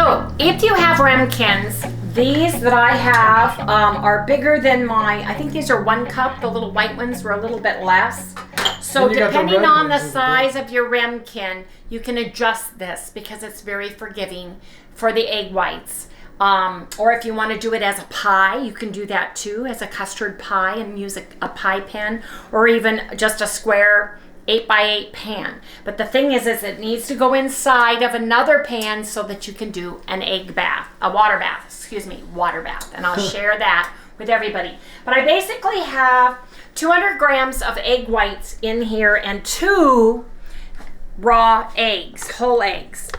So if you have ramekins, these that I have are bigger than I think these are 1 cup. The little white ones were a little bit less. So depending on the size of your ramekin, you can adjust this because it's very forgiving for the egg whites. Or if you want to do it as a pie, you can do that too, as a custard pie, and use a pie pan, or even just a square 8x8 pan. But the thing is it needs to go inside of another pan so that you can do an water bath. And I'll share that with everybody. But I basically have 200 grams of egg whites in here and 2 raw eggs, whole eggs.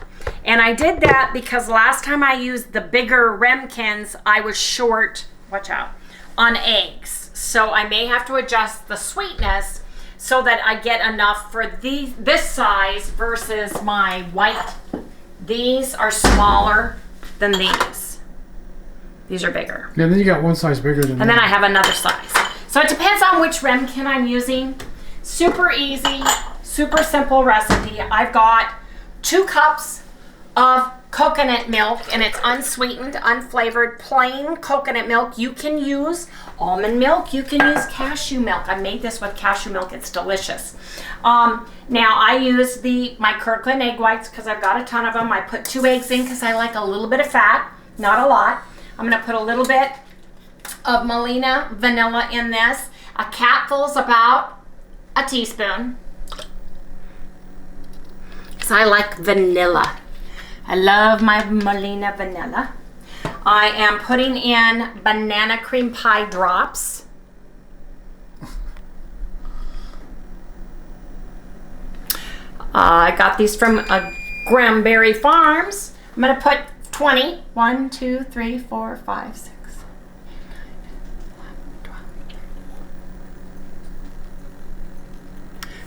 And I did that because last time I used the bigger ramekins, I was short, watch out, on eggs. So I may have to adjust the sweetness so that I get enough for this size versus my white. These are smaller than these. These are bigger. Yeah, then you got one size bigger than that. And then I have another size. So it depends on which ramekin I'm using. Super easy, super simple recipe. I've got 2 cups of coconut milk, and it's unsweetened, unflavored, plain coconut milk. You can use almond milk, you can use cashew milk. I made this with cashew milk, it's delicious. Now I use my Kirkland egg whites because I've got a ton of them. I put 2 eggs in because I like a little bit of fat, not a lot. I'm gonna put a little bit of Molina vanilla in this. A capful's about a teaspoon, because I like vanilla. I love my Molina vanilla. I am putting in banana cream pie drops. I got these from Granberry Farms. I'm going to put 20. 1, 2, 3, 4, 5, 6.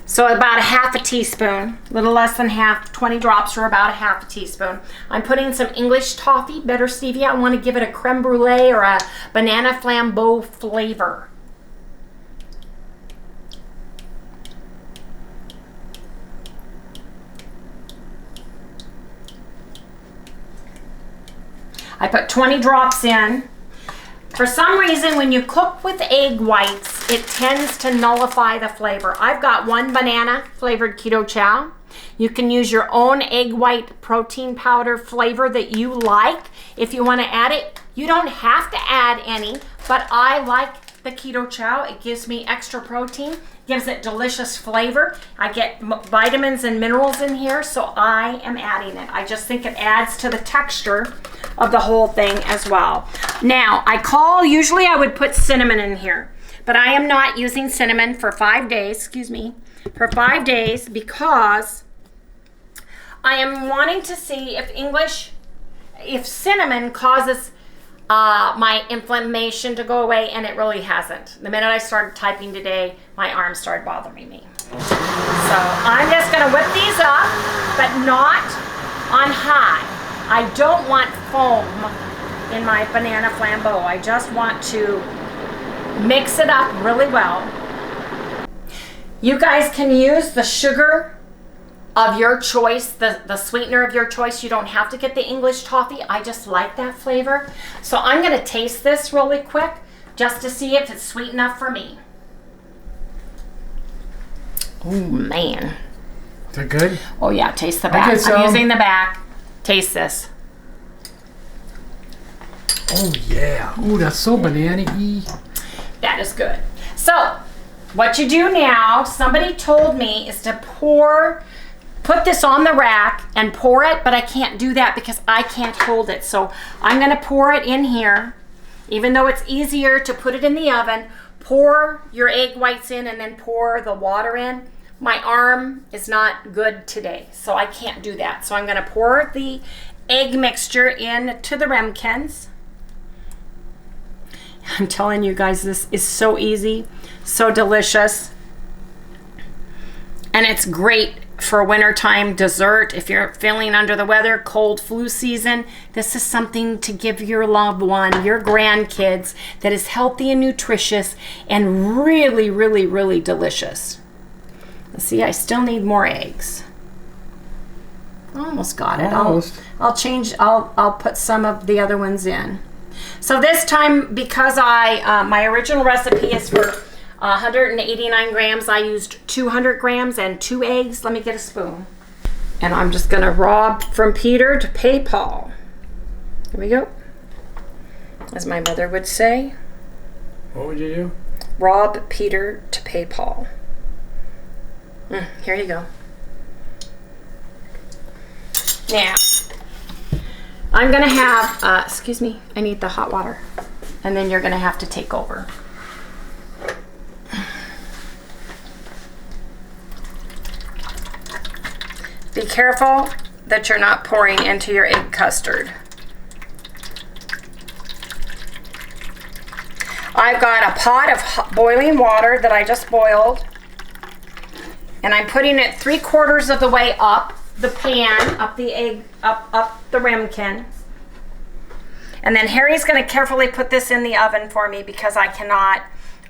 So about a half a teaspoon, a little less than half, 20 drops or about a half a teaspoon. I'm putting some English toffee, bitter stevia. I want to give it a creme brulee or a banana flambeau flavor. I put 20 drops in. For some reason, when you cook with egg whites, it tends to nullify the flavor. I've got 1 banana flavored keto chow. You can use your own egg white protein powder flavor that you like. If you want to add it, you don't have to add any, but I like the keto chow. It gives me extra protein, gives it delicious flavor. I get vitamins and minerals in here, so I am adding it. I just think it adds to the texture of the whole thing as well. Now, usually I would put cinnamon in here, but I am not using cinnamon for 5 days, for 5 days, because I am wanting to see if cinnamon causes my inflammation to go away, and it really hasn't. The minute I started typing today, my arms started bothering me. So I'm just gonna whip these up, but not on high. I don't want foam in my banana flambeau. I just want to mix it up really well. You guys can use the sugar of your choice, the sweetener of your choice. You don't have to get the English toffee. I just like that flavor. So I'm gonna taste this really quick just to see if it's sweet enough for me. Oh man. Is that good? Oh yeah, taste the back. I'm using the back. Taste this. Oh yeah. Oh, that's so banana-y. That is good. So what you do now, somebody told me, is to put this on the rack and pour it, but I can't do that because I can't hold it. So I'm gonna pour it in here, even though it's easier to put it in the oven. Pour your egg whites in and then pour the water in. My arm is not good today, so I can't do that. So I'm gonna pour the egg mixture into the ramekins. I'm telling you guys, this is so easy, so delicious, and it's great for wintertime dessert. If you're feeling under the weather, cold flu season, this is something to give your loved one, your grandkids, that is healthy and nutritious and really, really, really delicious. Let's see, I still need more eggs. Almost got it. Almost. I'll put some of the other ones in. So this time, because my original recipe is for 189 grams, I used 200 grams and 2 eggs. Let me get a spoon. And I'm just gonna rob from Peter to pay Paul. Here we go. As my mother would say. What would you do? Rob Peter to pay Paul. Here you go. Now, I'm gonna have, excuse me, I need the hot water. And then you're gonna have to take over. Be careful that you're not pouring into your egg custard. I've got a pot of boiling water that I just boiled, and I'm putting it 3/4 of the way up the pan, up the egg, up the ramekin. And then Harry's going to carefully put this in the oven for me because I cannot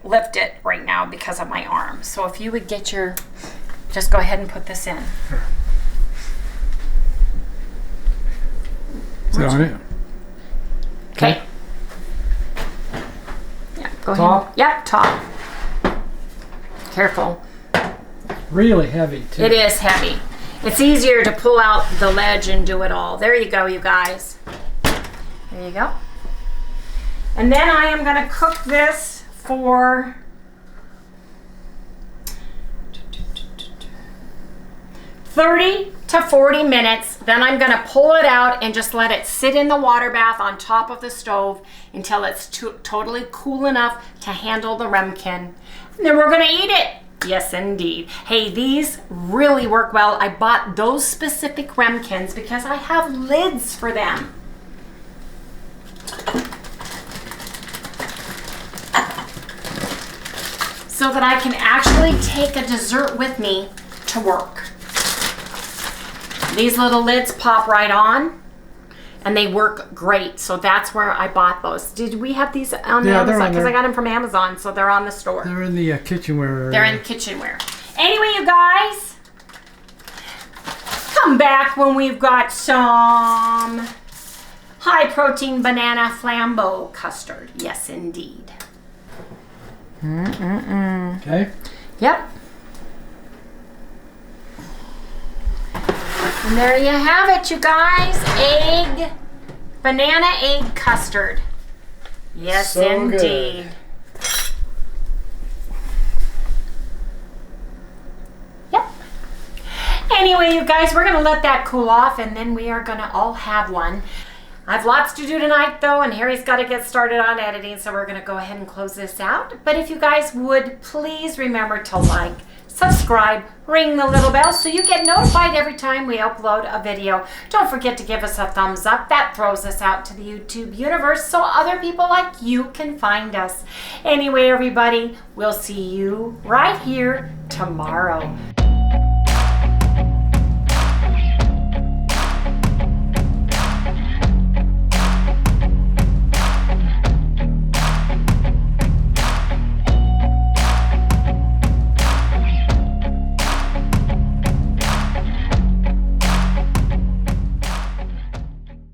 lift it right now because of my arm. So if you would get your, just go ahead and put this in. Is it on it? Okay. Yeah, go Top? ahead. Yep, top. Careful. Really heavy, too. It is heavy. It's easier to pull out the ledge and do it all. There you go, you guys. There you go. And then I am going to cook this for 30 to 40 minutes. Then I'm going to pull it out and just let it sit in the water bath on top of the stove until it's totally cool enough to handle the ramekin. And then we're going to eat it. Yes, indeed. Hey, these really work well. I bought those specific ramekins because I have lids for them. So that I can actually take a dessert with me to work. These little lids pop right on and they work great. So that's where I bought those. Did we have these on the Amazon? Because I got them from Amazon, so they're on the store. They're in the kitchenware area. They're in kitchenware. Anyway, you guys, come back when we've got some high protein banana flambeau custard. Yes, indeed. Okay. Yep. And there you have it, you guys. Banana egg custard. Yes, So indeed. good. Yep. Anyway, you guys, we're going to let that cool off, and then we are going to all have one. I have lots to do tonight, though, and Harry's got to get started on editing, so we're going to go ahead and close this out. But if you guys would, please remember to like, subscribe, ring the little bell so you get notified every time we upload a video. Don't forget to give us a thumbs up. That throws us out to the YouTube universe so other people like you can find us. Anyway, everybody, we'll see you right here tomorrow.